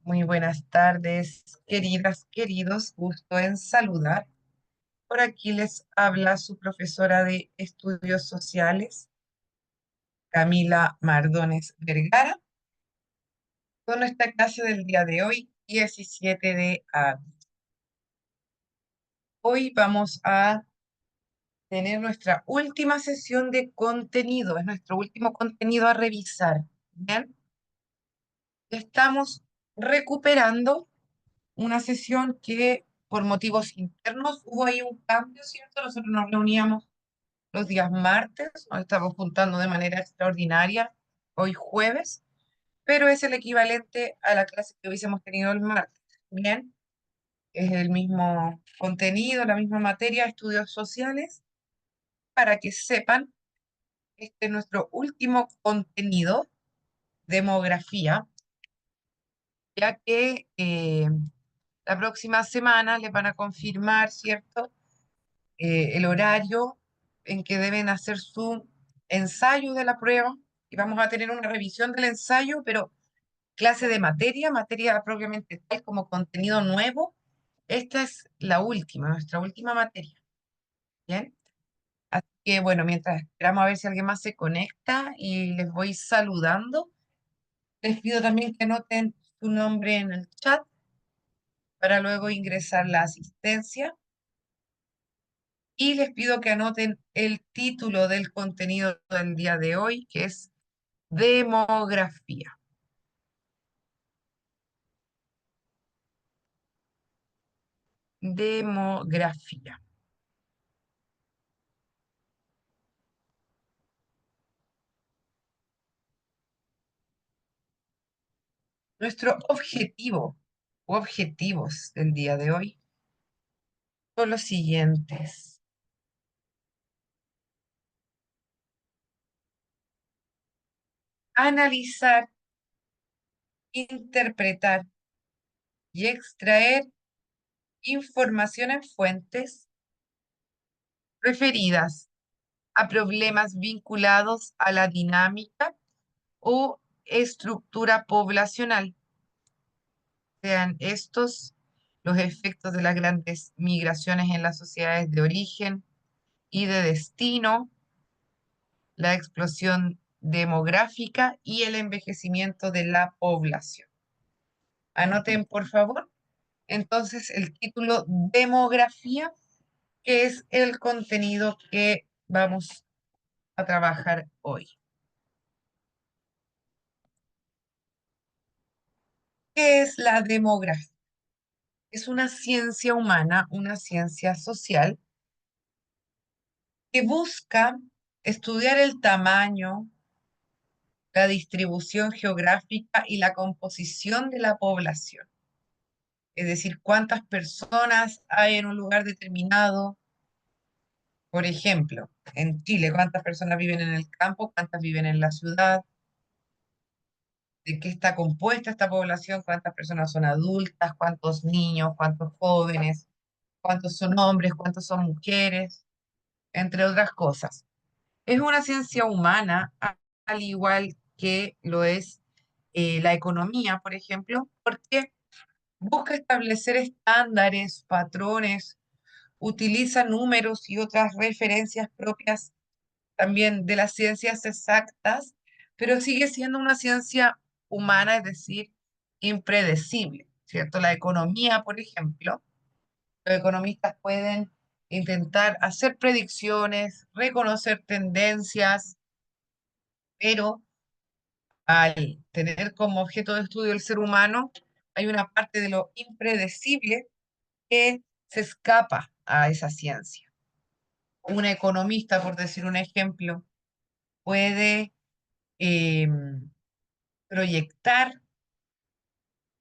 Muy buenas tardes, queridas, queridos. Gusto en saludar. Por aquí les habla su profesora de Estudios Sociales, Camila Mardones Vergara, con nuestra clase del día de hoy, 17 de abril. Hoy vamos a tener nuestra última sesión de contenido, es nuestro último contenido a revisar. Bien, estamos recuperando una sesión que por motivos internos hubo ahí un cambio, ¿cierto? Nosotros nos reuníamos los días martes, nos estamos juntando de manera extraordinaria hoy jueves, pero es el equivalente a la clase que hubiésemos tenido el martes. Bien, es el mismo contenido, la misma materia, estudios sociales, para que sepan, este es nuestro último contenido, demografía, ya que la próxima semana les van a confirmar, ¿cierto? El horario en que deben hacer su ensayo de la prueba y vamos a tener una revisión del ensayo, pero clase de materia, materia propiamente tal como contenido nuevo. Esta es la última, nuestra última materia. Bien, así que bueno, mientras esperamos a ver si alguien más se conecta y les voy saludando, les pido también que anoten su nombre en el chat para luego ingresar la asistencia. Y les pido que anoten el título del contenido del día de hoy, que es demografía. Demografía. Nuestro objetivo o objetivos del día de hoy son los siguientes. Analizar, interpretar y extraer información en fuentes referidas a problemas vinculados a la dinámica o estructura poblacional, sean estos los efectos de las grandes migraciones en las sociedades de origen y de destino, la explosión demográfica y el envejecimiento de la población. Anoten, por favor, entonces el título demografía, que es el contenido que vamos a trabajar hoy. ¿Qué es la demografía? Es una ciencia humana, una ciencia social que busca estudiar el tamaño, la distribución geográfica y la composición de la población. Es decir, cuántas personas hay en un lugar determinado. Por ejemplo, en Chile, cuántas personas viven en el campo, cuántas viven en la ciudad, de qué está compuesta esta población, cuántas personas son adultas, cuántos niños, cuántos jóvenes, cuántos son hombres, cuántos son mujeres, entre otras cosas. Es una ciencia humana, al igual que lo es la economía, por ejemplo, porque busca establecer estándares, patrones, utiliza números y otras referencias propias también de las ciencias exactas, pero sigue siendo una ciencia humana, es decir, impredecible, ¿cierto? La economía, por ejemplo, los economistas pueden intentar hacer predicciones, reconocer tendencias, pero al tener como objeto de estudio el ser humano, hay una parte de lo impredecible que se escapa a esa ciencia. Un economista, por decir un ejemplo, puede proyectar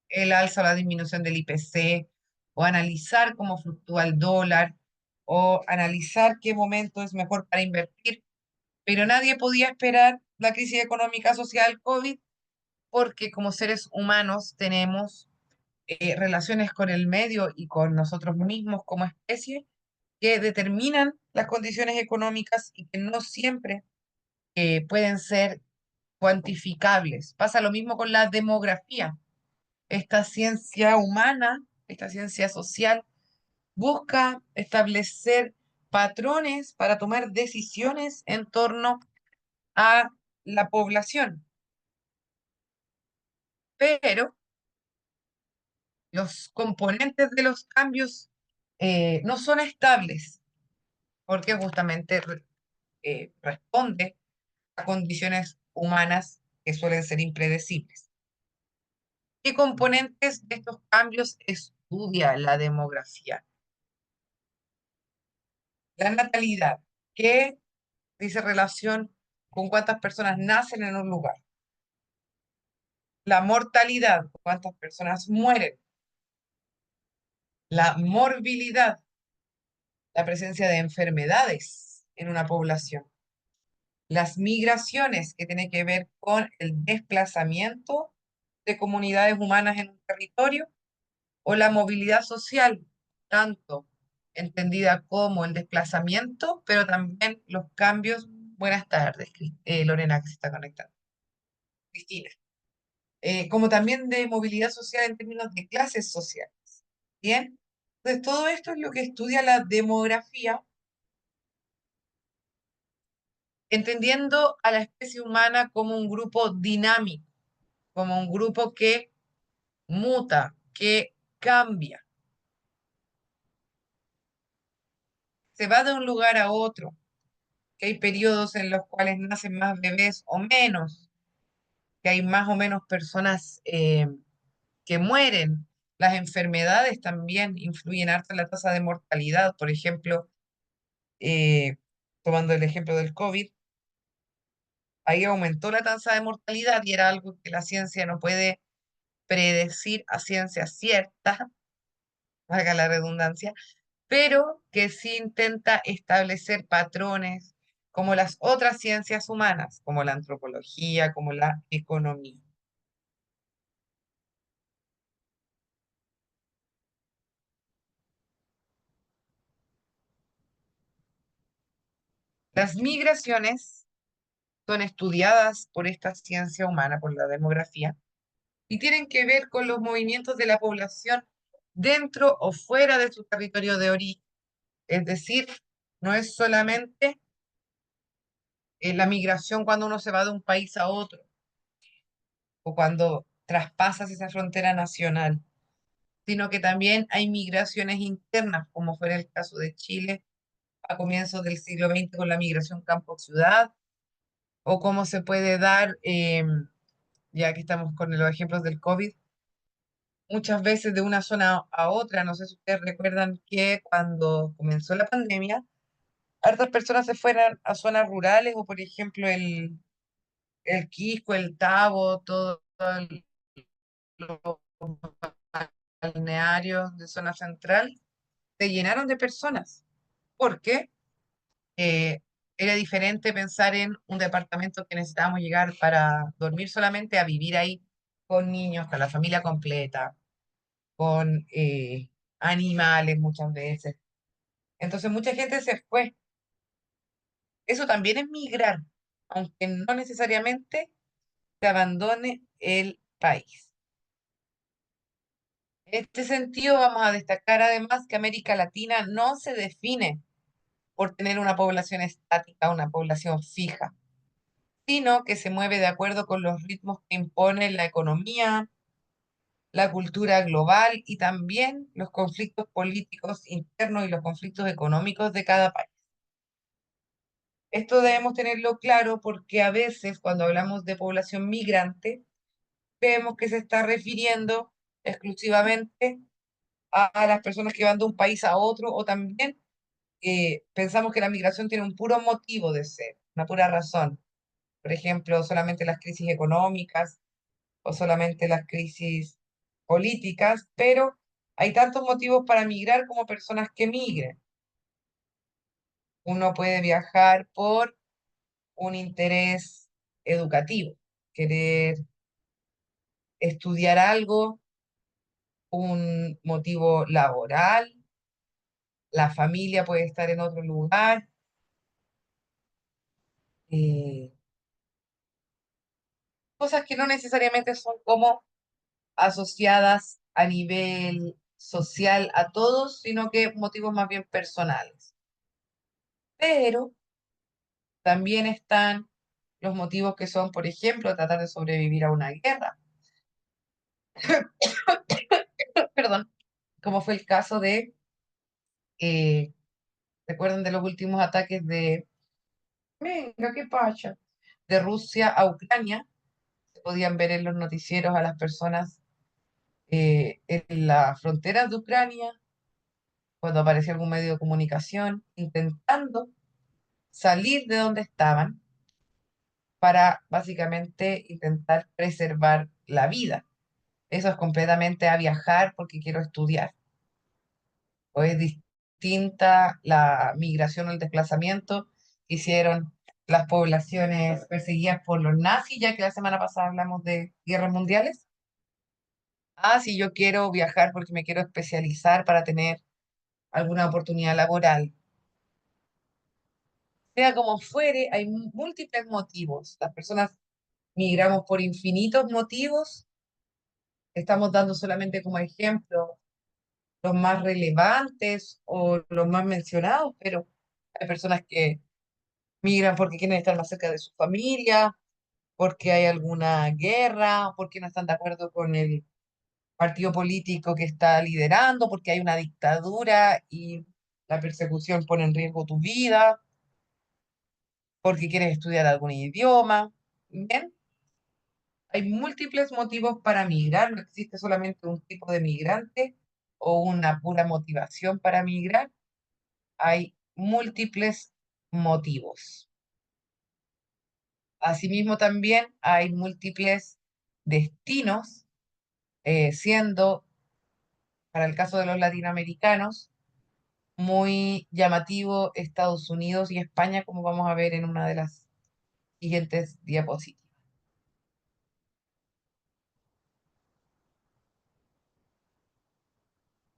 el alza o la disminución del IPC, o analizar cómo fluctúa el dólar, o analizar qué momento es mejor para invertir, pero nadie podía esperar la crisis económica social COVID porque como seres humanos tenemos relaciones con el medio y con nosotros mismos como especie que determinan las condiciones económicas y que no siempre pueden ser cuantificables. Pasa lo mismo con la demografía. Esta ciencia humana, esta ciencia social, busca establecer patrones para tomar decisiones en torno a la población, pero los componentes de los cambios no son estables, porque justamente responde a condiciones humanas que suelen ser impredecibles. ¿Qué componentes de estos cambios estudia la demografía? La natalidad, que dice relación con cuántas personas nacen en un lugar. La mortalidad, cuántas personas mueren. La morbilidad, la presencia de enfermedades en una población. Las migraciones, que tiene que ver con el desplazamiento de comunidades humanas en un territorio, o la movilidad social, tanto entendida como el desplazamiento, pero también los cambios. Buenas tardes, Lorena, que se está conectando. Cristina. Como también de movilidad social en términos de clases sociales. Bien, entonces todo esto es lo que estudia la demografía, entendiendo a la especie humana como un grupo dinámico, como un grupo que muta, que cambia, se va de un lugar a otro, que hay periodos en los cuales nacen más bebés o menos, que hay más o menos personas que mueren. Las enfermedades también influyen harto en la tasa de mortalidad. Por ejemplo, eh, tomando el ejemplo del COVID, ahí aumentó la tasa de mortalidad y era algo que la ciencia no puede predecir a ciencia cierta, valga la redundancia, pero que sí intenta establecer patrones como las otras ciencias humanas, como la antropología, como la economía. Las migraciones son estudiadas por esta ciencia humana, por la demografía, y tienen que ver con los movimientos de la población dentro o fuera de su territorio de origen. Es decir, no es solamente la migración cuando uno se va de un país a otro o cuando traspasas esa frontera nacional, sino que también hay migraciones internas, como fue el caso de Chile a comienzos del siglo XX con la migración campo-ciudad, o cómo se puede dar, ya que estamos con los ejemplos del COVID, muchas veces de una zona a otra. No sé si ustedes recuerdan que cuando comenzó la pandemia, hartas personas se fueron a zonas rurales, o por ejemplo el Quisco, el Tabo, todos los balnearios de zona central, se llenaron de personas. ¿Por qué? eh, Era diferente pensar en un departamento que necesitábamos llegar para dormir solamente, a vivir ahí con niños, con la familia completa, con animales muchas veces. Entonces mucha gente se fue. Eso también es migrar, aunque no necesariamente se abandone el país. En este sentido, vamos a destacar además que América Latina no se define por tener una población estática, una población fija, sino que se mueve de acuerdo con los ritmos que impone la economía, la cultura global y también los conflictos políticos internos y los conflictos económicos de cada país. Esto debemos tenerlo claro porque a veces cuando hablamos de población migrante, vemos que se está refiriendo exclusivamente a las personas que van de un país a otro, o también pensamos que la migración tiene un puro motivo de ser, una pura razón. Por ejemplo, solamente las crisis económicas o solamente las crisis políticas, pero hay tantos motivos para migrar como personas que migren. Uno puede viajar por un interés educativo, querer estudiar algo, un motivo laboral, la familia puede estar en otro lugar, eh, cosas que no necesariamente son como asociadas a nivel social a todos, sino que motivos más bien personales. Pero también están los motivos que son, por ejemplo, tratar de sobrevivir a una guerra. Perdón, como fue el caso de, eh, recuerden de los últimos ataques venga, qué pacha, de Rusia a Ucrania. Se podían ver en los noticieros a las personas en las fronteras de Ucrania, cuando aparecía algún medio de comunicación, intentando salir de donde estaban para básicamente intentar preservar la vida. Eso es completamente a viajar porque quiero estudiar. O es distinta la migración o el desplazamiento que hicieron las poblaciones perseguidas por los nazis, ya que la semana pasada hablamos de guerras mundiales. Ah, si yo quiero viajar porque me quiero especializar para tener alguna oportunidad laboral. Sea como fuere, hay múltiples motivos. Las personas migramos por infinitos motivos. Estamos dando solamente como ejemplo los más relevantes o los más mencionados, pero hay personas que migran porque quieren estar más cerca de su familia, porque hay alguna guerra, porque no están de acuerdo con el partido político que está liderando, porque hay una dictadura y la persecución pone en riesgo tu vida, porque quieres estudiar algún idioma. Bien, hay múltiples motivos para migrar, no existe solamente un tipo de migrante o una pura motivación para migrar, hay múltiples motivos. Asimismo, también hay múltiples destinos, siendo, para el caso de los latinoamericanos, muy llamativo Estados Unidos y España, como vamos a ver en una de las siguientes diapositivas.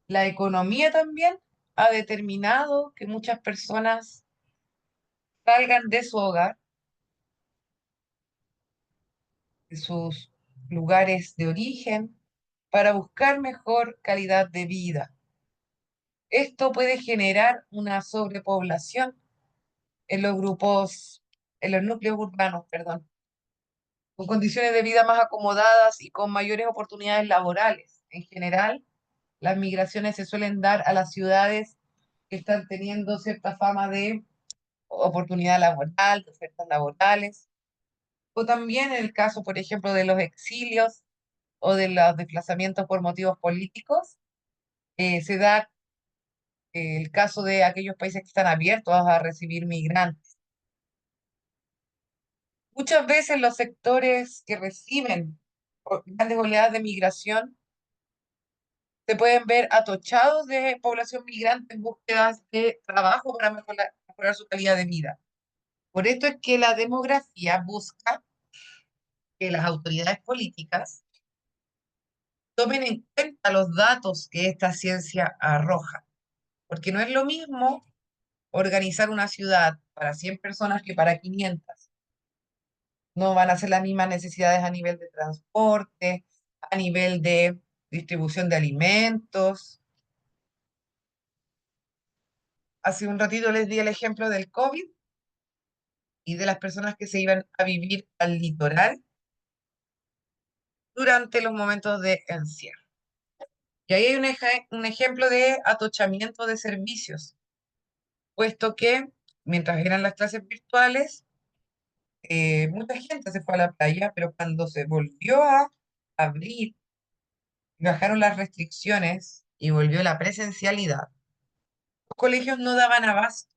La economía también ha determinado que muchas personas salgan de su hogar, de sus lugares de origen, para buscar mejor calidad de vida. Esto puede generar una sobrepoblación en los grupos, en los núcleos urbanos, perdón, con condiciones de vida más acomodadas y con mayores oportunidades laborales. En general, las migraciones se suelen dar a las ciudades que están teniendo cierta fama de oportunidad laboral, de ofertas laborales, o también en el caso, por ejemplo, de los exilios o de los desplazamientos por motivos políticos, se da el caso de aquellos países que están abiertos a recibir migrantes. Muchas veces los sectores que reciben grandes oleadas de migración se pueden ver atochados de población migrante en búsqueda de trabajo para mejorar su calidad de vida. Por esto es que la demografía busca que las autoridades políticas tomen en cuenta los datos que esta ciencia arroja, porque no es lo mismo organizar una ciudad para 100 personas que para 500. No van a ser las mismas necesidades a nivel de transporte, a nivel de distribución de alimentos. Hace un ratito les di el ejemplo del COVID y de las personas que se iban a vivir al litoral durante los momentos de encierro. Y ahí hay un ejemplo de atochamiento de servicios, puesto que mientras eran las clases virtuales, mucha gente se fue a la playa, pero cuando se volvió a abrir, bajaron las restricciones y volvió la presencialidad, los colegios no daban abasto.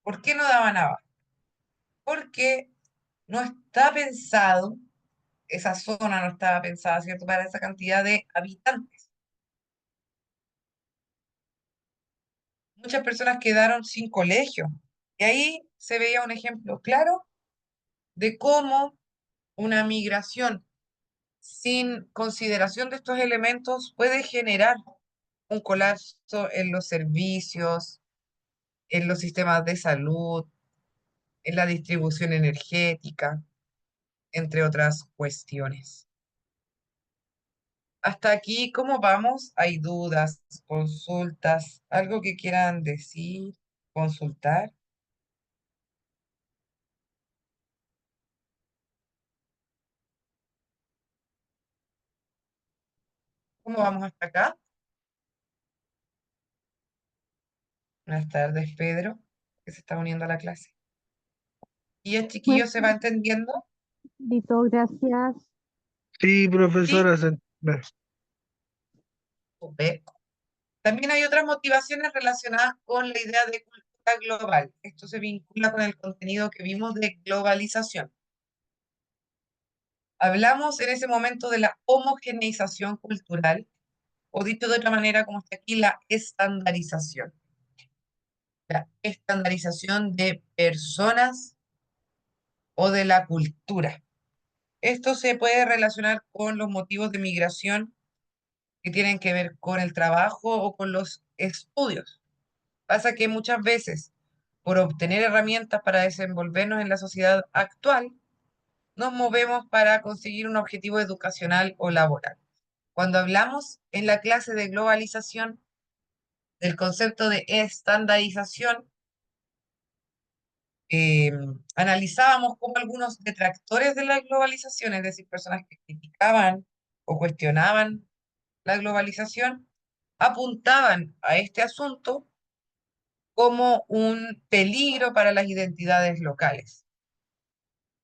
¿Por qué no daban abasto? Porque no está pensado, esa zona no estaba pensada, ¿cierto?, para esa cantidad de habitantes. Muchas personas quedaron sin colegio. Y ahí se veía un ejemplo claro de cómo una migración sin consideración de estos elementos puede generar un colapso en los servicios, en los sistemas de salud, en la distribución energética, entre otras cuestiones. Hasta aquí, ¿cómo vamos? ¿Hay dudas, consultas, algo que quieran decir, consultar? ¿Cómo vamos hasta acá? Buenas tardes, Pedro, que se está uniendo a la clase. ¿Y el Bueno, chiquillo se va entendiendo? listo, gracias. Sí, Sí. profesora, Súper. También hay otras motivaciones relacionadas con la idea de cultura global. Esto se vincula con el contenido que vimos de globalización. Hablamos en ese momento de la homogeneización cultural, o dicho de otra manera, como está aquí, la estandarización. La estandarización de personas o de la cultura. Esto se puede relacionar con los motivos de migración que tienen que ver con el trabajo o con los estudios. Pasa que muchas veces, por obtener herramientas para desenvolvernos en la sociedad actual, nos movemos para conseguir un objetivo educacional o laboral. Cuando hablamos en la clase de globalización del concepto de estandarización, eh, analizábamos cómo algunos detractores de la globalización, es decir, personas que criticaban o cuestionaban la globalización, apuntaban a este asunto como un peligro para las identidades locales.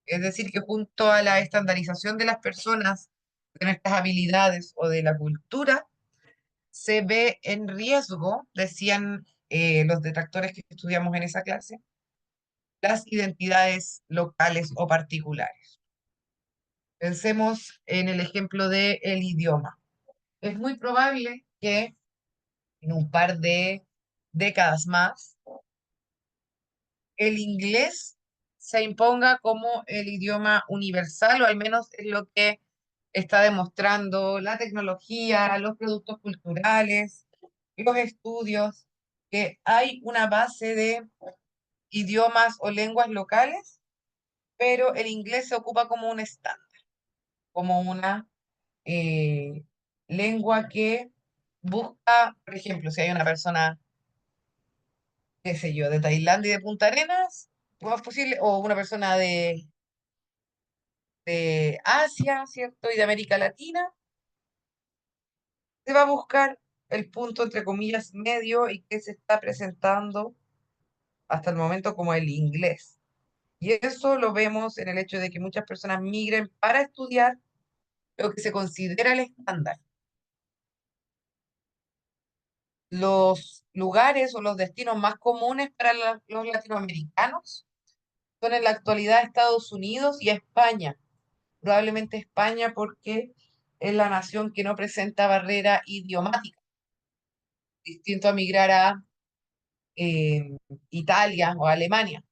Es decir, que junto a la estandarización de las personas, de nuestras habilidades o de la cultura, se ve en riesgo, decían los detractores que estudiamos en esa clase, las identidades locales o particulares. Pensemos en el ejemplo del idioma. Es muy probable que en un par de décadas más, el inglés se imponga como el idioma universal, o al menos es lo que está demostrando la tecnología, los productos culturales, los estudios, que hay una base de idiomas o lenguas locales, pero el inglés se ocupa como un estándar, como una eh, lengua que busca, por ejemplo, si hay una persona, qué sé yo, de Tailandia y de Punta Arenas, lo más posible, o una persona de Asia, ¿cierto? Y de América Latina, se va a buscar el punto, entre comillas, medio y que se está presentando hasta el momento como el inglés. Y eso lo vemos en el hecho de que muchas personas migren para estudiar lo que se considera el estándar. Los lugares o los destinos más comunes para los latinoamericanos son en la actualidad Estados Unidos y España. Probablemente España porque es la nación que no presenta barrera idiomática, distinto a migrar a eh, Italia o Alemania,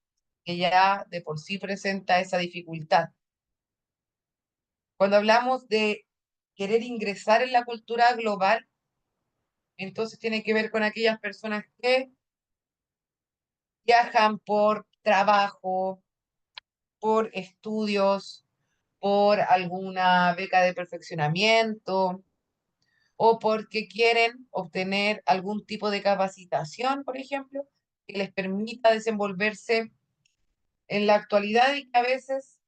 que ya de por sí presenta esa dificultad. Cuando hablamos de querer ingresar en la cultura global, entonces tiene que ver con aquellas personas que viajan por trabajo, por estudios, por alguna beca de perfeccionamiento o porque quieren obtener algún tipo de capacitación, por ejemplo, que les permita desenvolverse en la actualidad y que a veces,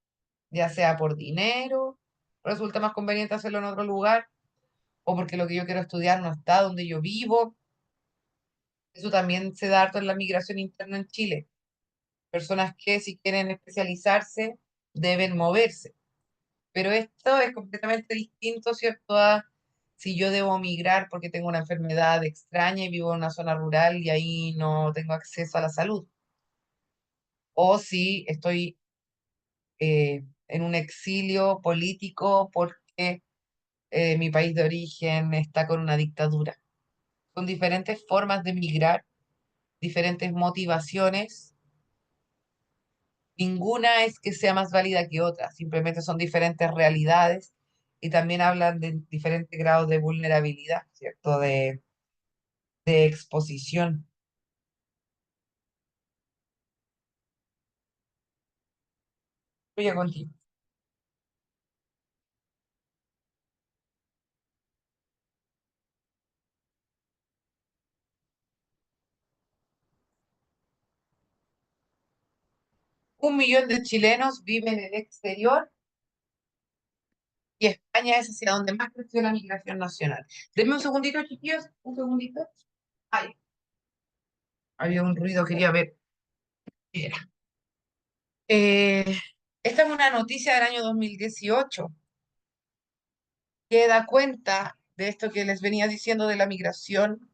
ya sea por dinero, resulta más conveniente hacerlo en otro lugar o porque lo que yo quiero estudiar no está donde yo vivo. Eso también se da harto en la migración interna en Chile. Personas que si quieren especializarse deben moverse. Pero esto es completamente distinto, ¿cierto? A si yo debo migrar porque tengo una enfermedad extraña y vivo en una zona rural y ahí no tengo acceso a la salud. O si estoy en un exilio político porque mi país de origen está con una dictadura. Son diferentes formas de migrar, diferentes motivaciones. Ninguna es que sea más válida que otra, simplemente son diferentes realidades y también hablan de diferentes grados de vulnerabilidad, ¿cierto? De exposición. Voy a continuar. Un millón de chilenos viven en el exterior y España es hacia donde más creció la migración nacional. Denme un segundito, chiquillos, un segundito. Ay, había un ruido, quería ver qué era. Eh, Esta es una noticia del año 2018 que da cuenta de esto que les venía diciendo de la migración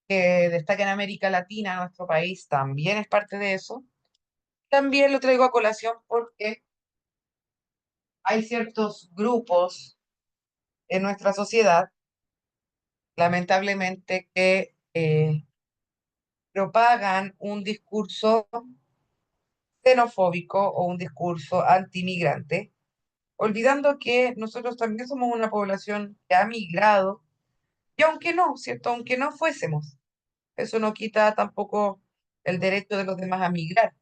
que destaca en América Latina, nuestro país también es parte de eso. También lo traigo a colación porque hay ciertos grupos en nuestra sociedad, lamentablemente, que propagan un discurso xenofóbico o un discurso antimigrante, olvidando que nosotros también somos una población que ha migrado, y aunque no, ¿cierto? Aunque no fuésemos, eso no quita tampoco el derecho de los demás a migrar.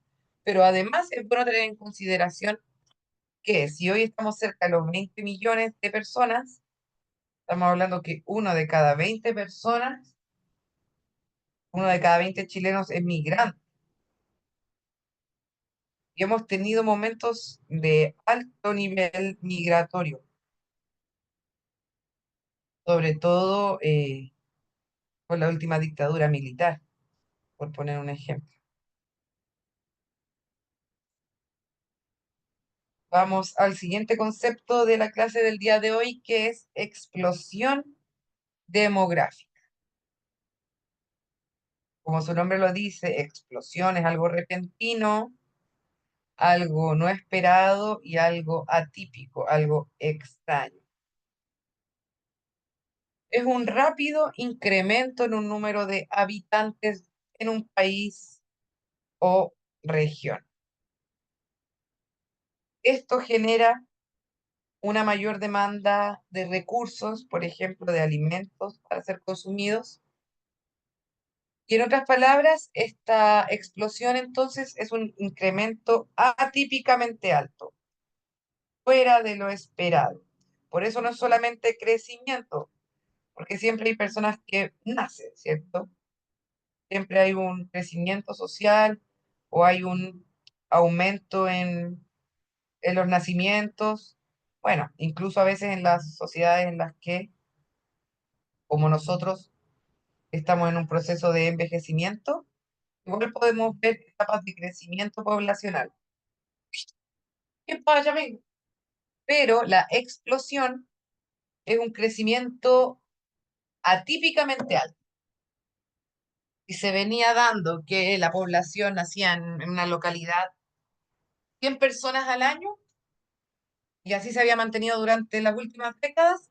Pero además es bueno tener en consideración que si hoy estamos cerca de los 20 millones de personas, estamos hablando que uno de cada 20 chilenos es migrante. Y hemos tenido momentos de alto nivel migratorio, sobre todo con la última dictadura militar, por poner un ejemplo. Vamos al siguiente concepto de la clase del día de hoy, que es explosión demográfica. Como su nombre lo dice, explosión es algo repentino, algo no esperado y algo atípico, algo extraño. Es un rápido incremento en un número de habitantes en un país o región. Esto genera una mayor demanda de recursos, por ejemplo, de alimentos para ser consumidos. Y en otras palabras, esta explosión entonces es un incremento atípicamente alto, fuera de lo esperado. Por eso no es solamente crecimiento, porque siempre hay personas que nacen, ¿cierto? Siempre hay un crecimiento social o hay un aumento en los nacimientos. Bueno, incluso a veces en las sociedades en las que, como nosotros, estamos en un proceso de envejecimiento, igual podemos ver etapas de crecimiento poblacional. ¿Qué pasa, amigo? Pero la explosión es un crecimiento atípicamente alto. Y se venía dando que la población nacía en una localidad 100 personas al año, y así se había mantenido durante las últimas décadas.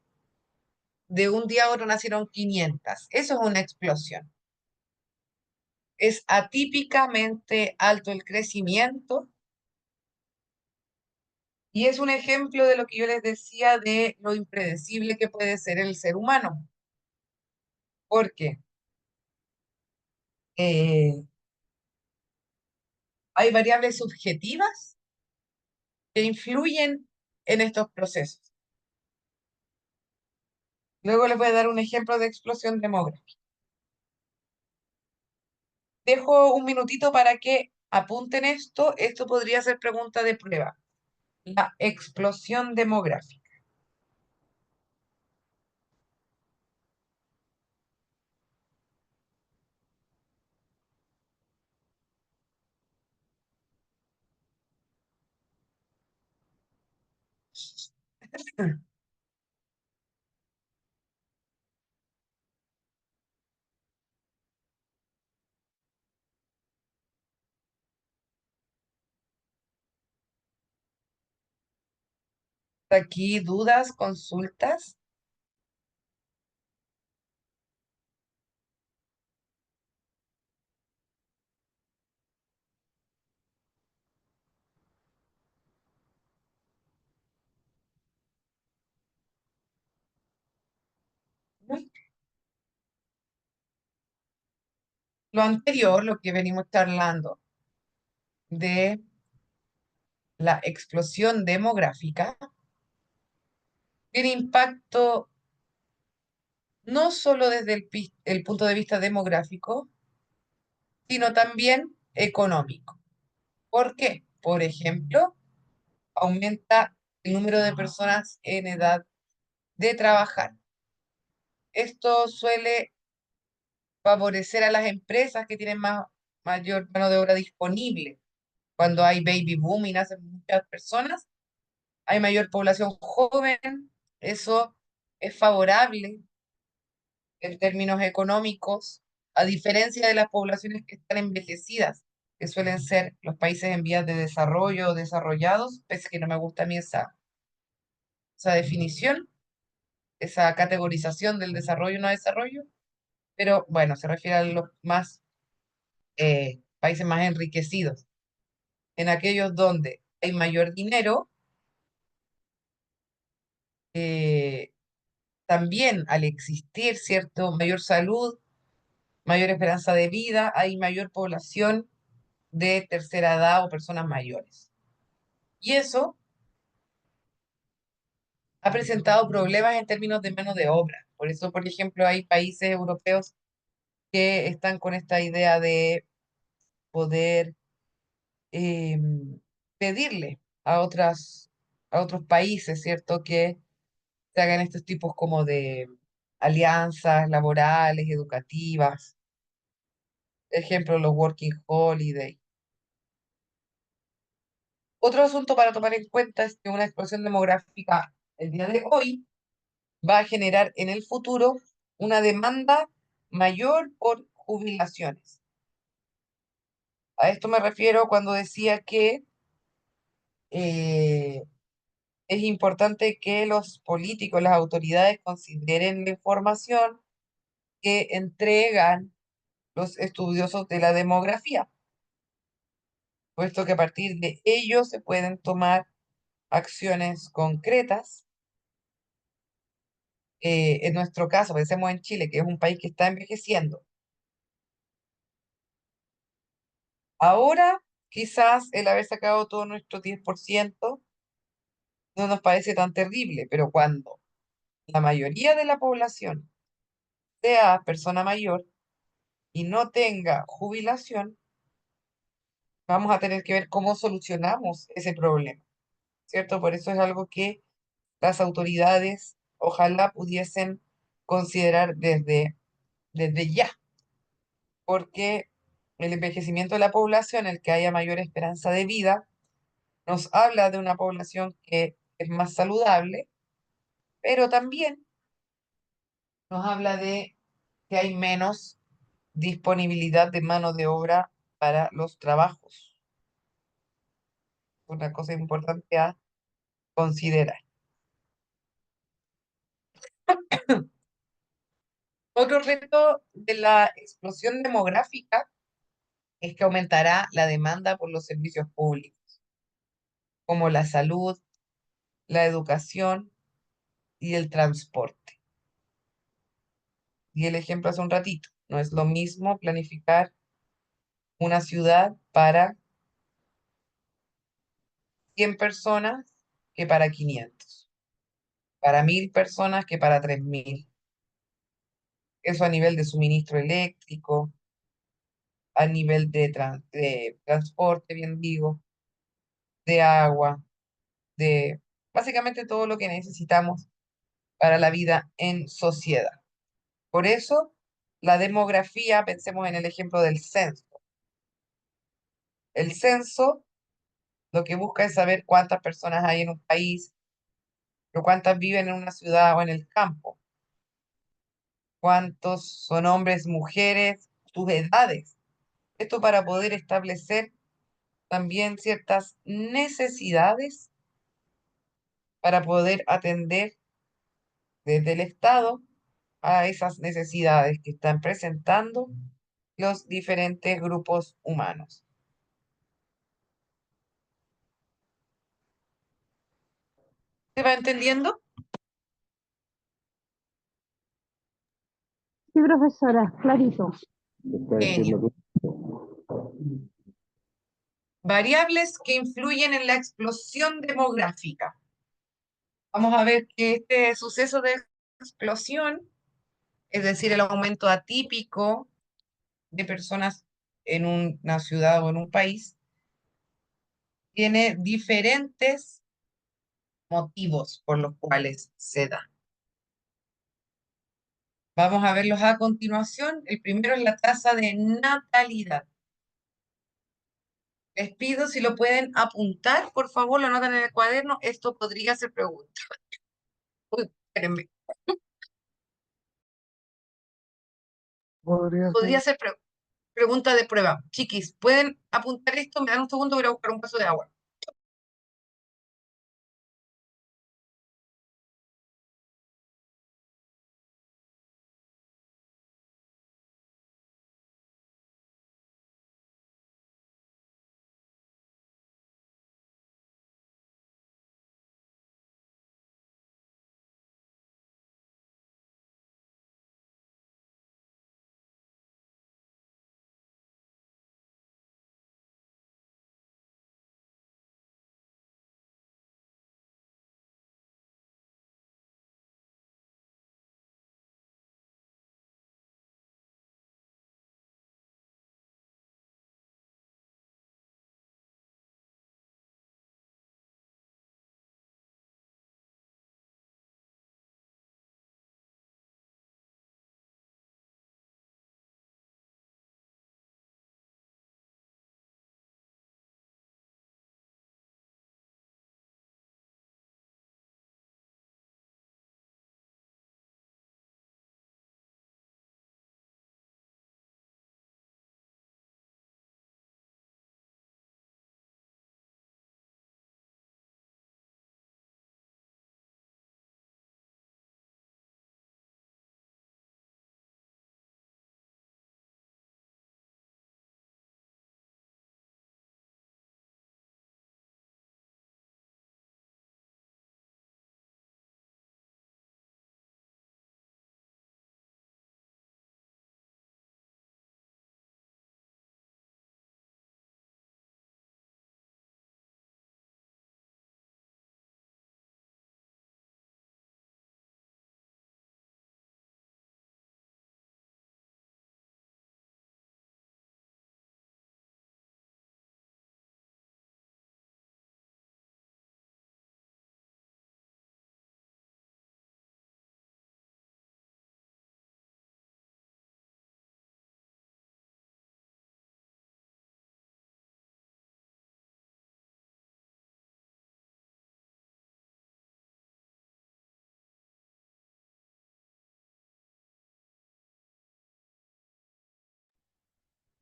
De un día a otro nacieron 500. Eso es una explosión. Es atípicamente alto el crecimiento y es un ejemplo de lo que yo les decía de lo impredecible que puede ser el ser humano. Porque eh, hay variables subjetivas que influyen en estos procesos. Luego les voy a dar un ejemplo de explosión demográfica. Dejo un minutito para que apunten esto. Esto podría ser pregunta de prueba. La explosión demográfica. Aquí dudas, consultas. Lo anterior, lo que venimos charlando de la explosión demográfica, tiene impacto no solo desde el punto de vista demográfico, sino también económico. ¿Por qué? Por ejemplo, aumenta el número de personas en edad de trabajar. Esto suele favorecer a las empresas que tienen mayor mano de obra disponible. Cuando hay baby boom y nacen muchas personas, hay mayor población joven, eso es favorable en términos económicos, a diferencia de las poblaciones que están envejecidas, que suelen ser los países en vías de desarrollo o desarrollados, pese a que no me gusta a mí esa definición, esa categorización del desarrollo no desarrollo, pero bueno, se refiere a los más países más enriquecidos, en aquellos donde hay mayor dinero, eh, también al existir, ¿cierto? Mayor salud, mayor esperanza de vida, hay mayor población de tercera edad o personas mayores. Y eso ha presentado problemas en términos de mano de obra. Por eso, por ejemplo, hay países europeos que están con esta idea de poder eh, pedirle a otros países, ¿cierto? Que se hagan estos tipos como de alianzas laborales, educativas. Ejemplo, los Working Holiday. Otro asunto para tomar en cuenta es que una explosión demográfica el día de hoy va a generar en el futuro una demanda mayor por jubilaciones. A esto me refiero cuando decía que eh, es importante que los políticos, las autoridades consideren la información que entregan los estudiosos de la demografía, puesto que a partir de ello se pueden tomar acciones concretas. En nuestro caso, pensemos en Chile, que es un país que está envejeciendo. Ahora, quizás el haber sacado todo nuestro 10% no nos parece tan terrible, pero cuando la mayoría de la población sea persona mayor y no tenga jubilación, vamos a tener que ver cómo solucionamos ese problema, ¿cierto? Por eso es algo que las autoridades ojalá pudiesen considerar desde ya, porque el envejecimiento de la población, el que haya mayor esperanza de vida, nos habla de una población que es más saludable, pero también nos habla de que hay menos disponibilidad de mano de obra para los trabajos. Una cosa importante a considerar. Otro reto de la explosión demográfica es que aumentará la demanda por los servicios públicos, como la salud, la educación y el transporte. Y el ejemplo hace un ratito, no es lo mismo planificar una ciudad para 100 personas que para 500, para 1000 personas que para 3000. Eso a nivel de suministro eléctrico, a nivel de transporte, bien digo, de agua, de básicamente todo lo que necesitamos para la vida en sociedad. Por eso, la demografía, pensemos en el ejemplo del censo. El censo lo que busca es saber cuántas personas hay en un país, o cuántas viven en una ciudad o en el campo, cuántos son hombres, mujeres, sus edades. Esto para poder establecer también ciertas necesidades para poder atender desde el Estado a esas necesidades que están presentando los diferentes grupos humanos. ¿Se va entendiendo? Sí, profesora, clarito. Genio. Variables que influyen en la explosión demográfica. Vamos a ver que este suceso de explosión, es decir, el aumento atípico de personas en una ciudad o en un país, tiene diferentes motivos por los cuales se da. Vamos a verlos a continuación. El primero es la tasa de natalidad. Les pido si lo pueden apuntar, por favor, lo anotan en el cuaderno. Esto podría ser pregunta. Uy, espérenme. Podría Podría ser. ser pregunta de prueba. Chiquis, ¿pueden apuntar esto? Me dan un segundo, voy a buscar un vaso de agua.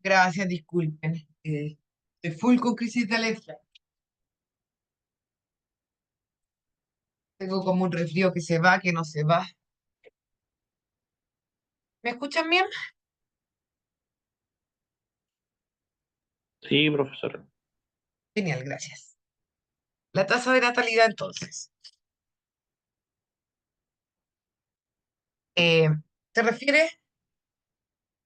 Gracias, disculpen. Estoy full con crisis de alergia. Tengo como un resfrío que se va, que no se va. ¿Me escuchan bien? Sí, profesor. Genial, gracias. La tasa de natalidad, entonces, eh, se refiere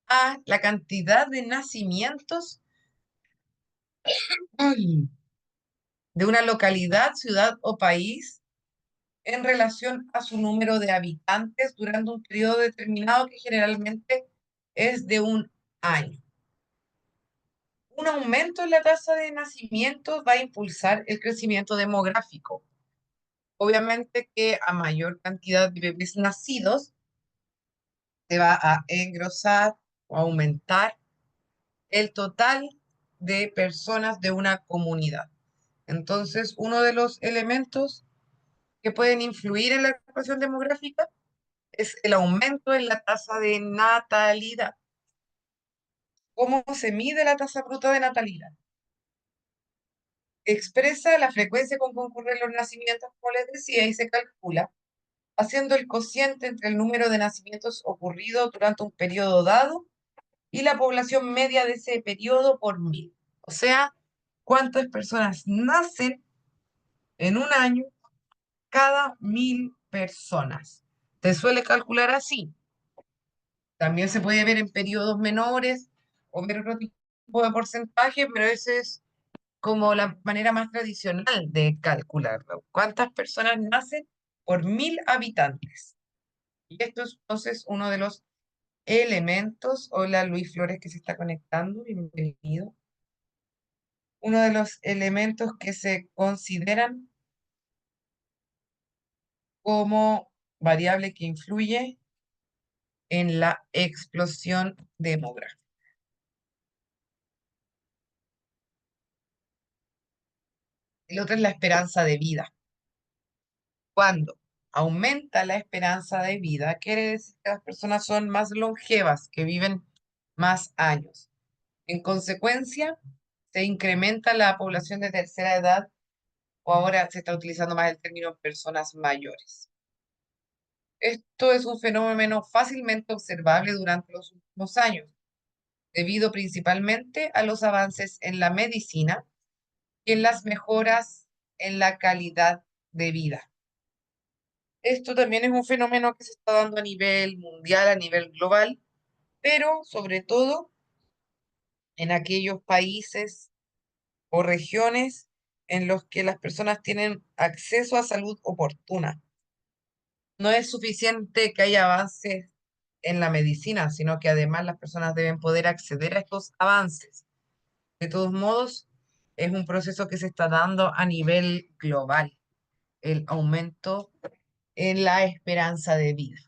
a la cantidad de nacimientos ay, de una localidad, ciudad o país en relación a su número de habitantes durante un periodo determinado que generalmente es de un año. Un aumento en la tasa de nacimientos va a impulsar el crecimiento demográfico. Obviamente que a mayor cantidad de bebés nacidos se va a engrosar o aumentar el total de personas de una comunidad. Entonces, uno de los elementos que pueden influir en la ecuación demográfica es el aumento en la tasa de natalidad. ¿Cómo se mide la tasa bruta de natalidad? Expresa la frecuencia con que concurren los nacimientos, como les decía, y se calcula haciendo el cociente entre el número de nacimientos ocurridos durante un periodo dado y la población media de ese periodo por 1000. O sea, cuántas personas nacen en un año cada 1000 personas. Se suele calcular así. También se puede ver en periodos menores o ver otro tipo de porcentaje, pero esa es como la manera más tradicional de calcularlo. ¿Cuántas personas nacen por 1000 habitantes? Y esto es entonces uno de los elementos. Hola Luis Flores que se está conectando, bienvenido. uno de los elementos que se consideran como variable que influye en la explosión demográfica. El otro es la esperanza de vida. Cuando aumenta la esperanza de vida, quiere decir que las personas son más longevas, que viven más años. En consecuencia, se incrementa la población de tercera edad, o ahora se está utilizando más el término personas mayores. Esto es un fenómeno fácilmente observable durante los últimos años, debido principalmente a los avances en la medicina y en las mejoras en la calidad de vida. Esto también es un fenómeno que se está dando a nivel mundial, a nivel global, pero sobre todo en aquellos países o regiones en los que las personas tienen acceso a salud oportuna. No es suficiente que haya avances en la medicina, sino que además las personas deben poder acceder a estos avances. De todos modos, es un proceso que se está dando a nivel global, el aumento en la esperanza de vida.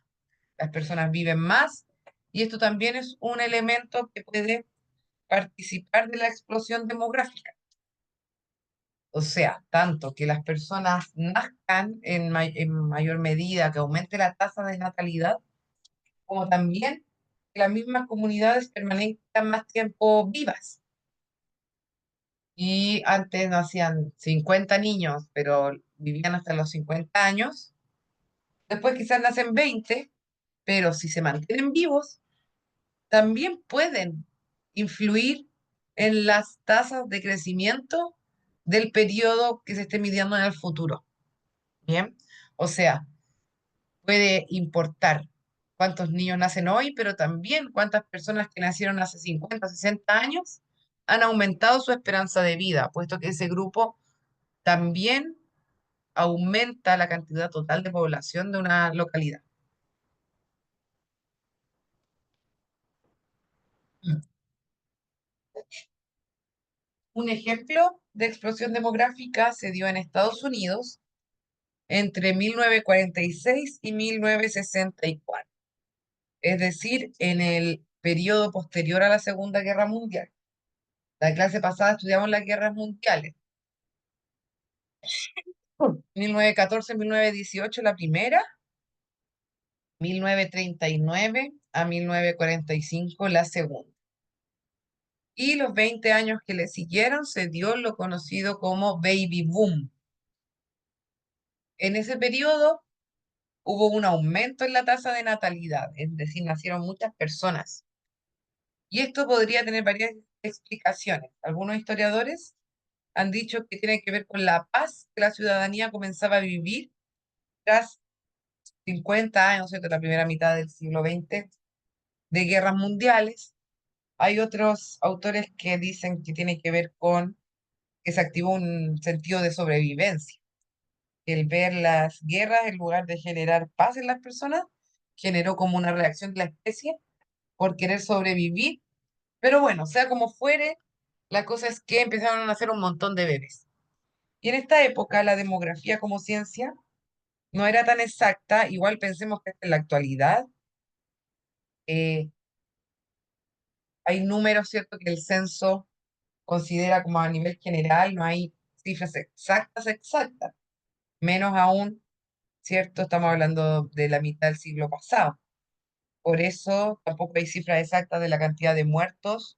Las personas viven más y esto también es un elemento que puede participar de la explosión demográfica. O sea, tanto que las personas nazcan en mayor medida, que aumente la tasa de natalidad, como también que las mismas comunidades permanezcan más tiempo vivas. Y antes nacían 50 niños, pero vivían hasta los 50 años. Después quizás nacen 20, pero si se mantienen vivos, también pueden influir en las tasas de crecimiento del periodo que se esté midiendo en el futuro. Bien, o sea, puede importar cuántos niños nacen hoy, pero también cuántas personas que nacieron hace 50, 60 años han aumentado su esperanza de vida, puesto que ese grupo también aumenta la cantidad total de población de una localidad. Un ejemplo de explosión demográfica se dio en Estados Unidos entre 1946 y 1964, es decir, en el periodo posterior a la Segunda Guerra Mundial. La clase pasada estudiamos las guerras mundiales. 1914-1918 la primera, 1939 a 1945 la segunda. Y los 20 años que le siguieron se dio lo conocido como baby boom. En ese periodo hubo un aumento en la tasa de natalidad, es decir, nacieron muchas personas. Y esto podría tener varias explicaciones. Algunos historiadores han dicho que tiene que ver con la paz que la ciudadanía comenzaba a vivir tras 50 años, ¿cierto? La primera mitad del siglo XX, de guerras mundiales. Hay otros autores que dicen que tiene que ver con que se activó un sentido de sobrevivencia. El ver las guerras, en lugar de generar paz en las personas, generó como una reacción de la especie por querer sobrevivir. Pero bueno, sea como fuere, la cosa es que empezaron a nacer un montón de bebés. Y en esta época la demografía como ciencia no era tan exacta, igual pensemos que en la actualidad eh, hay números, ¿cierto?, que el censo considera como a nivel general, no hay cifras exactas, exactas, menos aún, ¿cierto? Estamos hablando de la mitad del siglo pasado. Por eso tampoco hay cifras exactas de la cantidad de muertos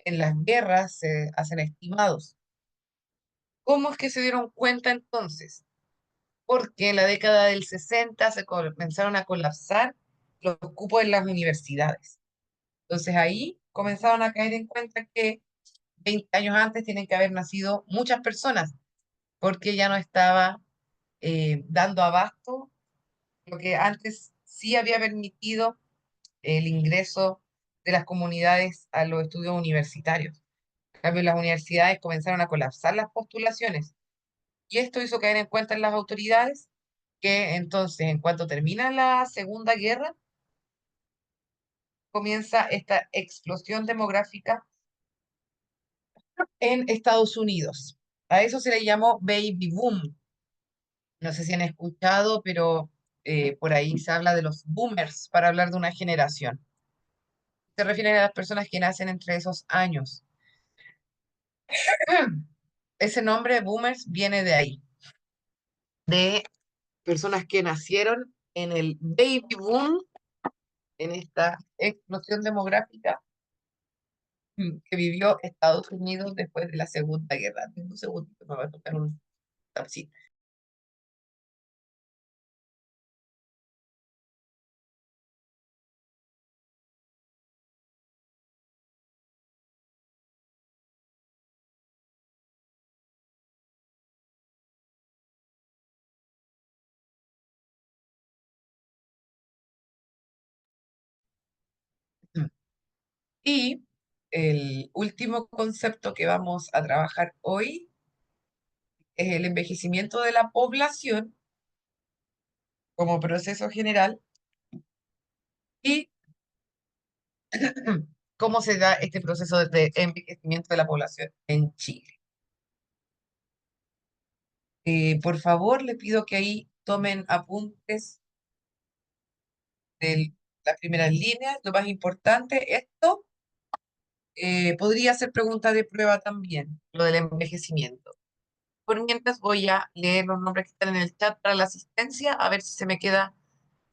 en las guerras, se hacen estimados. ¿Cómo es que se dieron cuenta entonces? Porque en la década del 60 se comenzaron a colapsar los cupos en las universidades. Entonces ahí comenzaron a caer en cuenta que 20 años antes tienen que haber nacido muchas personas, porque ya no estaba dando abasto lo que antes sí había permitido el ingreso de las comunidades a los estudios universitarios. En cambio, las universidades comenzaron a colapsar las postulaciones y esto hizo caer en cuenta en las autoridades que entonces, en cuanto termina la Segunda Guerra, comienza esta explosión demográfica en Estados Unidos. A eso se le llamó baby boom. No sé si han escuchado, pero por ahí se habla de los boomers para hablar de una generación. Se refieren a las personas que nacen entre esos años. Ese nombre, boomers, viene de ahí, de personas que nacieron en el baby boom, en esta explosión demográfica que vivió Estados Unidos después de la Segunda Guerra. Tengo un segundo, me va a tocar un tapcito. Y el último concepto que vamos a trabajar hoy es el envejecimiento de la población como proceso general y cómo se da este proceso de envejecimiento de la población en Chile. Por favor, le pido que ahí tomen apuntes de las primeras líneas. Lo más importante, esto podría ser pregunta de prueba también, lo del envejecimiento. Por mientras voy a leer los nombres que están en el chat para la asistencia, a ver si se me queda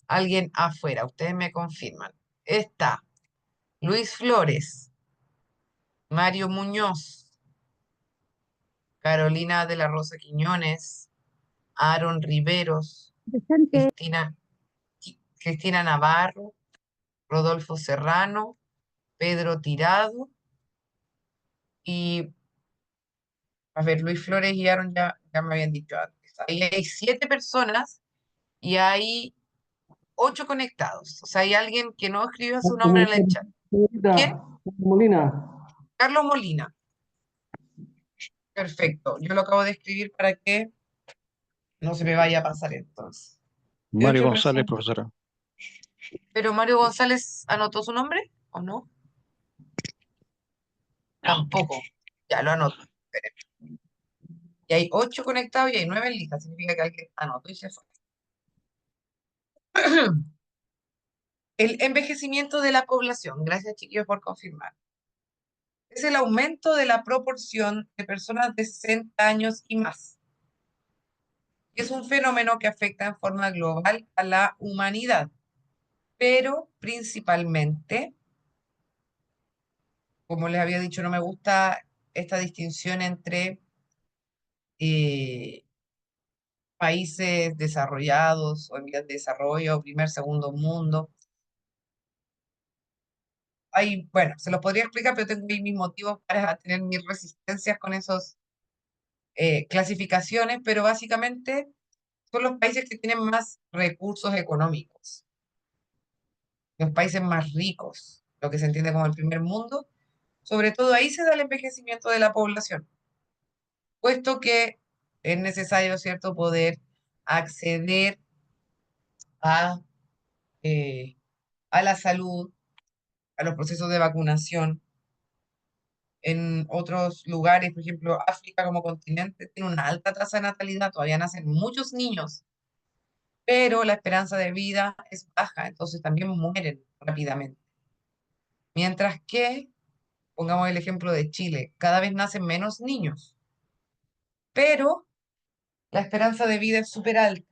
alguien afuera. Ustedes me confirman. Está Luis Flores, Mario Muñoz, Carolina de la Rosa Quiñones, Aaron Riveros, Presente. Cristina, Cristina Navarro, Rodolfo Serrano, Pedro Tirado y, a ver, Luis Flores y Aaron ya me habían dicho antes. Ahí hay 7 personas y hay 8 conectados. O sea, hay alguien que no escribió su nombre en el chat. ¿Quién? Señorita Molina, Carlos Molina. Perfecto. Yo lo acabo de escribir para que no se me vaya a pasar entonces. De Mario ocho González, personas. profesora. ¿Pero Mario González anotó su nombre o no? Tampoco. Ya lo anoto. Espérenme. Y hay 8 conectados y hay 9 en lista. Significa que alguien anotó y se fue. El envejecimiento de la población. Gracias, chiquillos, por confirmar. Es el aumento de la proporción de personas de 60 años y más. Es un fenómeno que afecta en forma global a la humanidad, pero principalmente, como les había dicho, no me gusta esta distinción entre eh, países desarrollados o en vías de desarrollo, primer, segundo mundo. Hay, bueno, se los podría explicar, pero tengo ahí mis motivos para tener mis resistencias con esas clasificaciones, pero básicamente son los países que tienen más recursos económicos, los países más ricos, lo que se entiende como el primer mundo. Sobre todo ahí se da el envejecimiento de la población, puesto que es necesario, ¿cierto?, poder acceder a, eh, a la salud, a los procesos de vacunación. En otros lugares, por ejemplo, África como continente tiene una alta tasa de natalidad, todavía nacen muchos niños, pero la esperanza de vida es baja, entonces también mueren rápidamente. Mientras que, pongamos el ejemplo de Chile, cada vez nacen menos niños, pero la esperanza de vida es súper alta.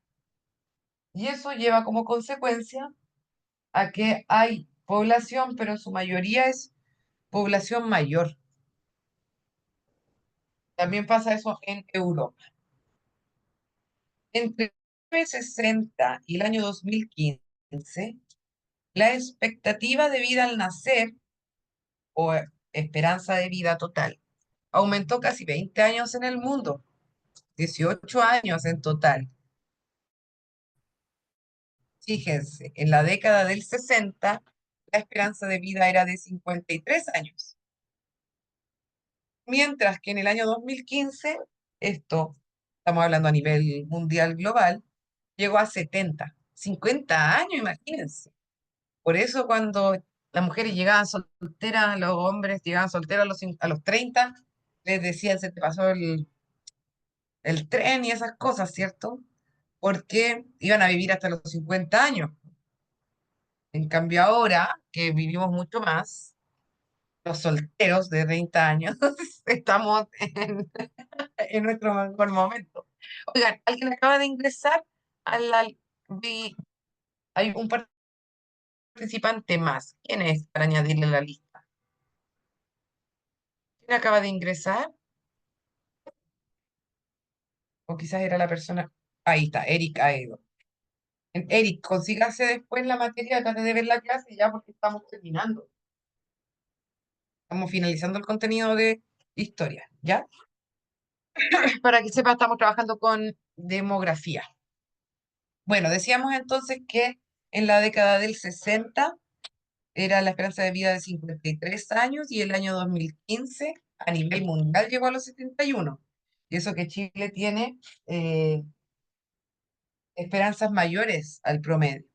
Y eso lleva como consecuencia a que hay población, pero en su mayoría es población mayor. También pasa eso en Europa. Entre 1960 y el año 2015, la expectativa de vida al nacer, o esperanza de vida total, aumentó casi 20 años en el mundo, 18 años en total. Fíjense, en la década del 60, la esperanza de vida era de 53 años, mientras que en el año 2015, esto, estamos hablando a nivel mundial global, llegó a 70, 50 años, imagínense. Por eso cuando las mujeres llegaban solteras, los hombres llegaban solteros a los 30, les decían se te pasó el tren y esas cosas, ¿cierto? Porque iban a vivir hasta los 50 años. En cambio ahora, que vivimos mucho más, los solteros de 30 años, estamos en nuestro mejor momento. Oigan, alguien acaba de ingresar vi- hay un participante más. ¿Quién es para añadirle a la lista? ¿Quién acaba de ingresar? O quizás era la persona. Ahí está, Eric Aedo. Eric, consígase después la materia, trate de ver la clase ya porque estamos terminando. Estamos finalizando el contenido de historia, ¿ya? Para que sepa, estamos trabajando con demografía. Bueno, decíamos entonces que en la década del 60 era la esperanza de vida de 53 años y el año 2015 a nivel mundial llegó a los 71. Y eso que Chile tiene esperanzas mayores al promedio.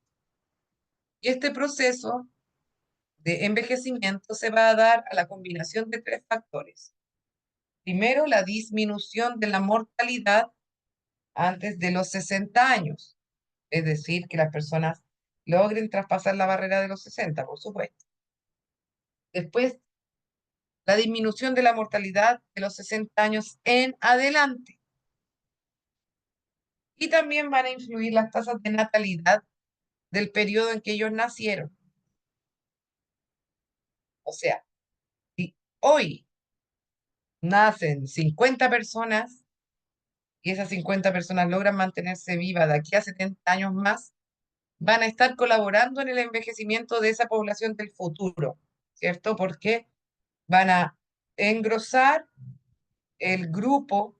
Y este proceso de envejecimiento se va a dar a la combinación de tres factores. Primero, la disminución de la mortalidad antes de los 60 años, es decir, que las personas logren traspasar la barrera de los 60, por supuesto. Después, la disminución de la mortalidad de los 60 años en adelante. Y también van a influir las tasas de natalidad del periodo en que ellos nacieron. O sea, si hoy nacen 50 personas y esas 50 personas logran mantenerse vivas de aquí a 70 años más, van a estar colaborando en el envejecimiento de esa población del futuro, ¿cierto? Porque van a engrosar el grupo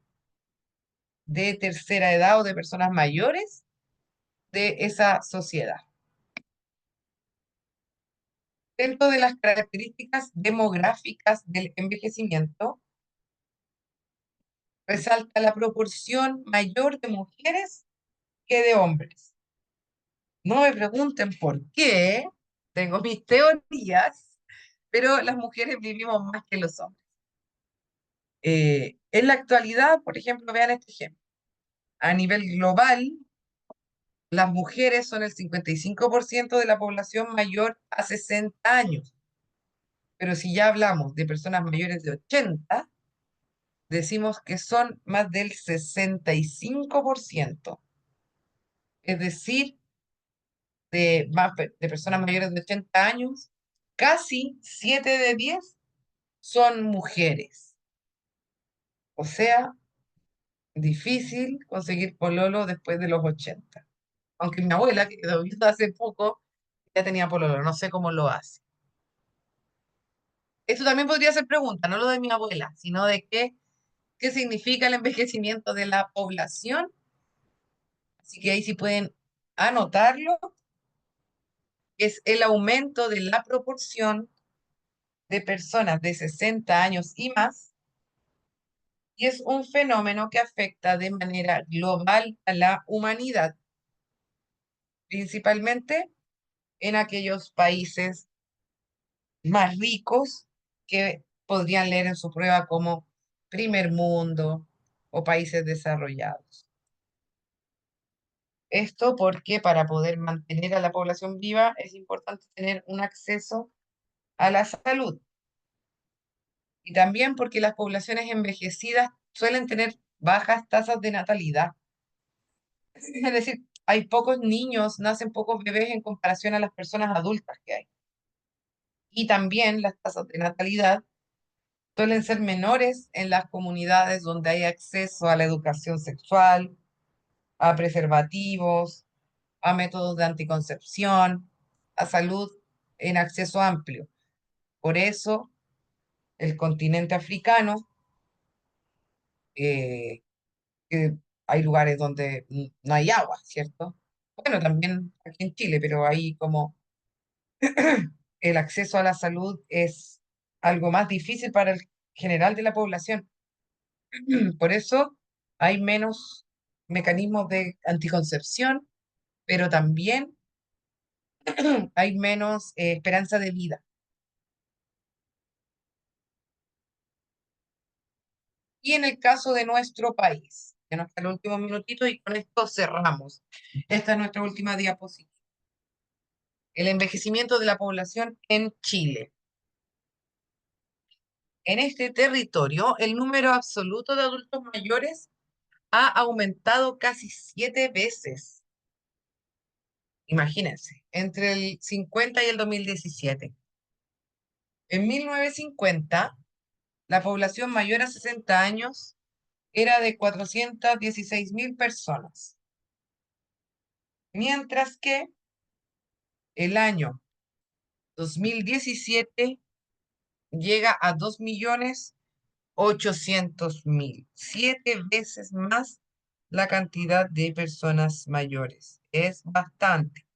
de tercera edad o de personas mayores de esa sociedad. Dentro de las características demográficas del envejecimiento, resalta la proporción mayor de mujeres que de hombres. No me pregunten por qué, tengo mis teorías, pero las mujeres vivimos más que los hombres. En la actualidad, por ejemplo, vean este ejemplo. A nivel global, las mujeres son el 55% de la población mayor a 60 años. Pero si ya hablamos de personas mayores de 80, decimos que son más del 65%. Es decir, de personas mayores de 80 años, casi 7 de 10 son mujeres. O sea, difícil conseguir pololo después de los 80. Aunque mi abuela, que quedó viuda hace poco, ya tenía pololo, no sé cómo lo hace. Esto también podría ser pregunta, no lo de mi abuela, sino de qué significa el envejecimiento de la población. Así que ahí sí pueden anotarlo. Es el aumento de la proporción de personas de 60 años y más, y es un fenómeno que afecta de manera global a la humanidad, principalmente en aquellos países más ricos que podrían leer en su prueba como primer mundo o países desarrollados. Esto porque para poder mantener a la población viva es importante tener un acceso a la salud y también porque las poblaciones envejecidas suelen tener bajas tasas de natalidad. Es decir, hay pocos niños, nacen pocos bebés en comparación a las personas adultas que hay. Y también las tasas de natalidad suelen ser menores en las comunidades donde hay acceso a la educación sexual, a preservativos, a métodos de anticoncepción, a salud en acceso amplio. Por eso, el continente africano, eh, hay lugares donde no hay agua, ¿cierto? Bueno, también aquí en Chile, pero ahí como el acceso a la salud es algo más difícil para el general de la población. Por eso hay menos mecanismos de anticoncepción, pero también hay menos esperanza de vida. Y en el caso de nuestro país, ya nos queda el último minutito y con esto cerramos. Esta es nuestra última diapositiva. El envejecimiento de la población en Chile. En este territorio, el número absoluto de adultos mayores ha aumentado casi 7 veces. Imagínense, entre el 50 y el 2017. En 1950, la población mayor a 60 años era de 416.000 personas, mientras que el año 2017 llega a 2.800.000, 7 veces más la cantidad de personas mayores. Es bastante.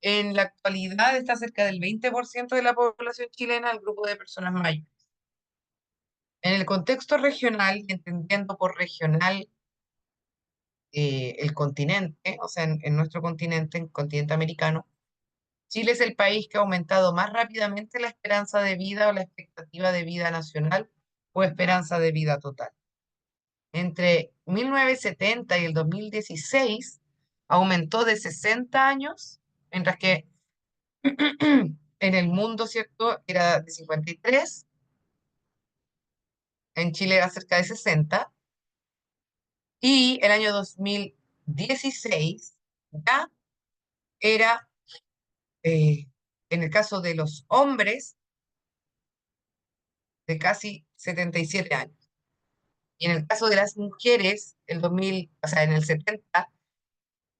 En la actualidad está cerca del 20% de la población chilena el grupo de personas mayores. En el contexto regional, y entendiendo por regional el continente, o sea, en nuestro continente, en el continente americano, Chile es el país que ha aumentado más rápidamente la esperanza de vida o la expectativa de vida nacional o esperanza de vida total. Entre 1970 y el 2016 aumentó de 60 años, mientras que en el mundo, ¿cierto? Era de 53, en Chile era cerca de 60, y el año 2016 ya era, en el caso de los hombres, de casi 77 años. Y en el caso de las mujeres, el 2000, o sea, en el 70,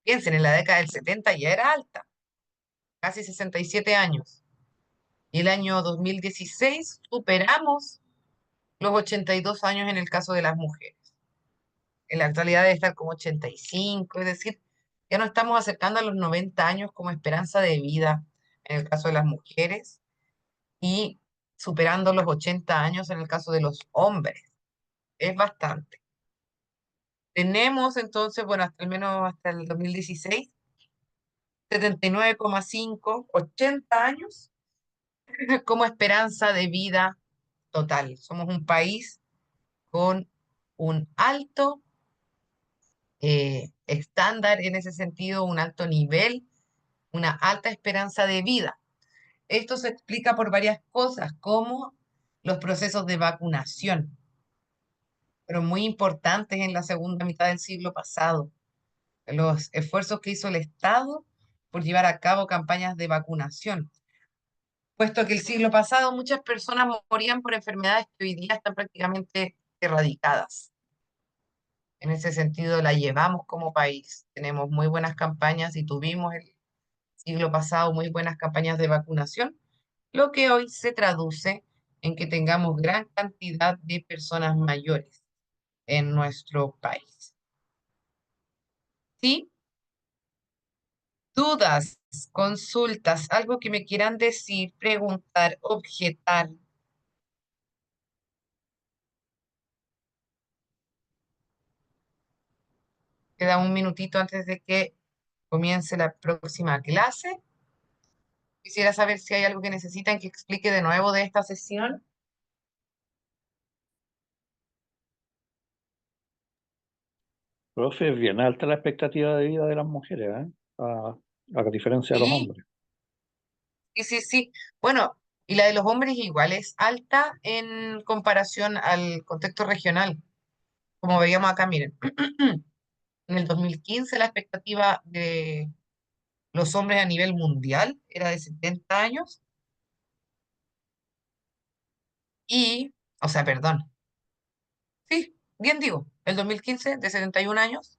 piensen, en la década del 70 ya era alta, casi 67 años. Y el año 2016 superamos los 82 años en el caso de las mujeres. En la actualidad debe estar como 85, es decir, ya nos estamos acercando a los 90 años como esperanza de vida en el caso de las mujeres y superando los 80 años en el caso de los hombres. Es bastante. Tenemos entonces, bueno, hasta al menos hasta el 2016, 79,5, 80 años como esperanza de vida total. Somos un país con un alto estándar en ese sentido, un alto nivel, una alta esperanza de vida. Esto se explica por varias cosas, como los procesos de vacunación, pero muy importantes en la segunda mitad del siglo pasado. Los esfuerzos que hizo el Estado por llevar a cabo campañas de vacunación, puesto que el siglo pasado muchas personas morían por enfermedades que hoy día están prácticamente erradicadas. En ese sentido, la llevamos como país. Tenemos muy buenas campañas y tuvimos el siglo pasado muy buenas campañas de vacunación, lo que hoy se traduce en que tengamos gran cantidad de personas mayores en nuestro país. ¿Sí? Dudas, consultas, algo que me quieran decir, preguntar, objetar. Queda un minutito antes de que comience la próxima clase. Quisiera saber si hay algo que necesitan que explique de nuevo de esta sesión. Profe, es bien alta la expectativa de vida de las mujeres, ¿eh? A diferencia de los Sí, hombres. sí, sí, sí. Bueno, y la de los hombres igual es alta en comparación al contexto regional. Como veíamos acá, miren, en el 2015 la expectativa de los hombres a nivel mundial era de 70 años y, o sea, perdón, sí, bien digo, el 2015 de 71 años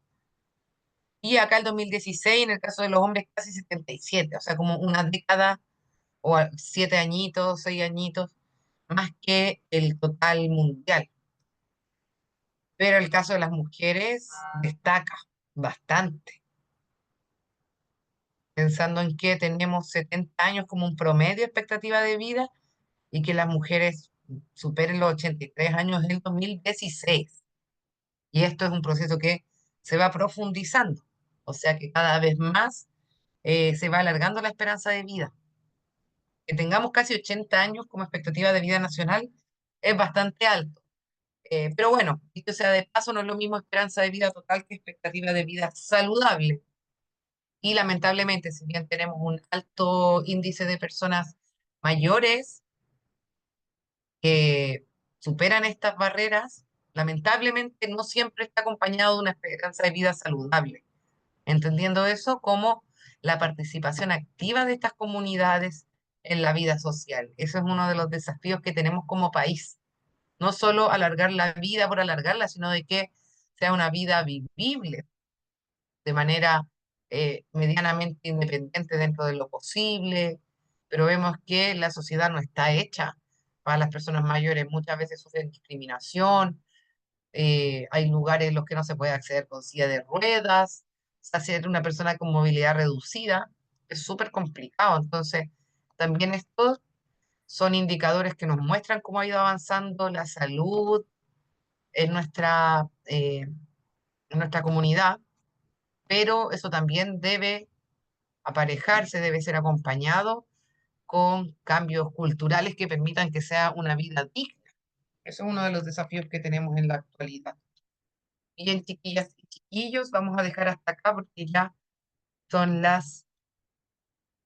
y acá el 2016 en el caso de los hombres casi 77, o sea, como una década o 7 añitos, 6 añitos más que el total mundial. Pero el caso de las mujeres destaca bastante, pensando en que tenemos 70 años como un promedio de expectativa de vida y que las mujeres superen los 83 años en el 2016. Y esto es un proceso que se va profundizando, o sea que cada vez más se va alargando la esperanza de vida. Que tengamos casi 80 años como expectativa de vida nacional es bastante alto. Pero bueno, dicho sea de paso, no es lo mismo esperanza de vida total que expectativa de vida saludable. Y lamentablemente, si bien tenemos un alto índice de personas mayores que superan estas barreras, lamentablemente no siempre está acompañado de una esperanza de vida saludable. Entendiendo eso como la participación activa de estas comunidades en la vida social. Eso es uno de los desafíos que tenemos como país. No solo alargar la vida por alargarla, sino de que sea una vida vivible de manera medianamente independiente dentro de lo posible, pero vemos que la sociedad no está hecha para las personas mayores, muchas veces sufren discriminación, hay lugares en los que no se puede acceder con silla de ruedas, o sea, ser una persona con movilidad reducida es súper complicado, entonces también estos son indicadores que nos muestran cómo ha ido avanzando la salud en nuestra comunidad, pero eso también debe aparejarse, debe ser acompañado con cambios culturales que permitan que sea una vida digna. Eso es uno de los desafíos que tenemos en la actualidad. Y en chiquillas y chiquillos, vamos a dejar hasta acá porque ya son las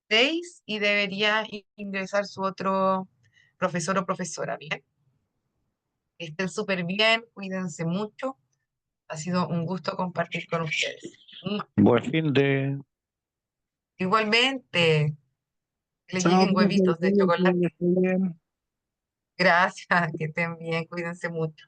6 y debería ingresar su otro profesor o profesora. Bien, que estén súper bien, cuídense mucho. Ha sido un gusto compartir con ustedes. Buen fin de... Igualmente, que les Chao, lleguen profe, huevitos de cuídense, que chocolate. estén bien. Gracias, que estén bien, cuídense mucho.